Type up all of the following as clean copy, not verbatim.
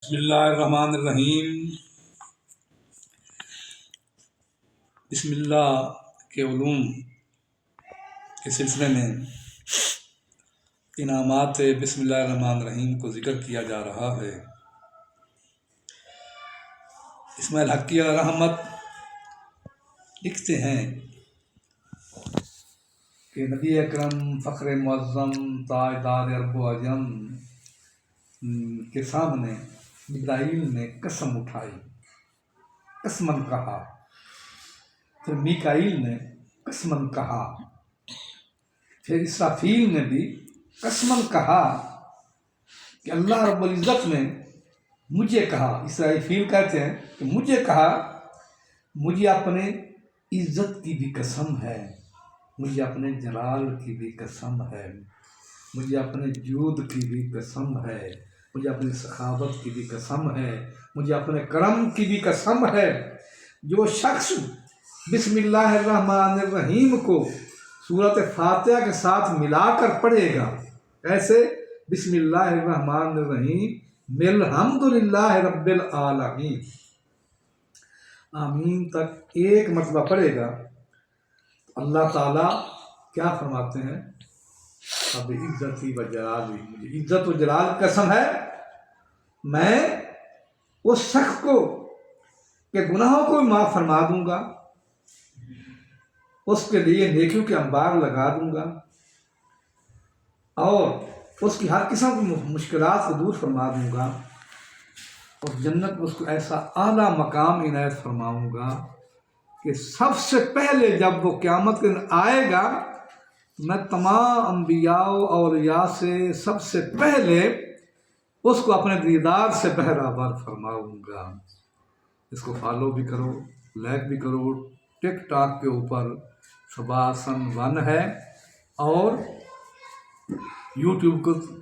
بسم اللہ الرحمن الرحیم۔ بسم اللہ کے علوم کے سلسلے میں انعامات بسم اللہ الرحمن الرحیم کو ذکر کیا جا رہا ہے۔ اسماعیل حقی رحمت لکھتے ہیں کہ نبی اکرم فخر معظم تاجدار عرب و عجم کے سامنے جبرائیل نے قسم اٹھائی، قسمن کہا، پھر میکائیل نے قسمن کہا، پھر اسرافیل نے بھی قسمن کہا کہ اللہ رب العزت نے مجھے کہا۔ اسرافیل کہتے ہیں کہ مجھے کہا، مجھے اپنے عزت کی بھی قسم ہے، مجھے اپنے جلال کی بھی قسم ہے، مجھے اپنے جود کی بھی قسم ہے، مجھے اپنی سخاوت کی بھی قسم ہے، مجھے اپنے کرم کی بھی قسم ہے۔ جو شخص بسم اللہ الرحمن الرحیم کو سورۃ فاتحہ کے ساتھ ملا کر پڑھے گا، ایسے بسم اللہ الرحمن الرحیم الحمدللہ رب العالمین آمین تک ایک مرتبہ پڑھے گا، اللہ تعالیٰ کیا فرماتے ہیں؟ اب عزتی و جلالی، مجھے عزت و جلال قسم ہے، میں اس شخص کو کہ گناہوں کو معاف فرما دوں گا، اس کے لیے نیکیوں کے انبار لگا دوں گا اور اس کی ہر قسم کی مشکلات کو دور فرما دوں گا، اور جنت میں اس کو ایسا اعلیٰ مقام عنایت فرماؤں گا کہ سب سے پہلے جب وہ قیامت کے دن آئے گا، میں تمام انبیاء و اولیاء سے سب سے پہلے اس کو اپنے دیدار سے بہرابر فرماؤں گا۔ اس کو فالو بھی کرو، لائک بھی کرو۔ ٹک ٹاک کے اوپر سباسن 1 ہے اور یوٹیوب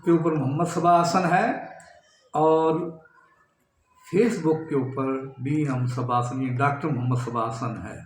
کے اوپر محمد سباسن ہے، اور فیس بک کے اوپر بھی ہم سباسن ڈاکٹر محمد سباسن ہے۔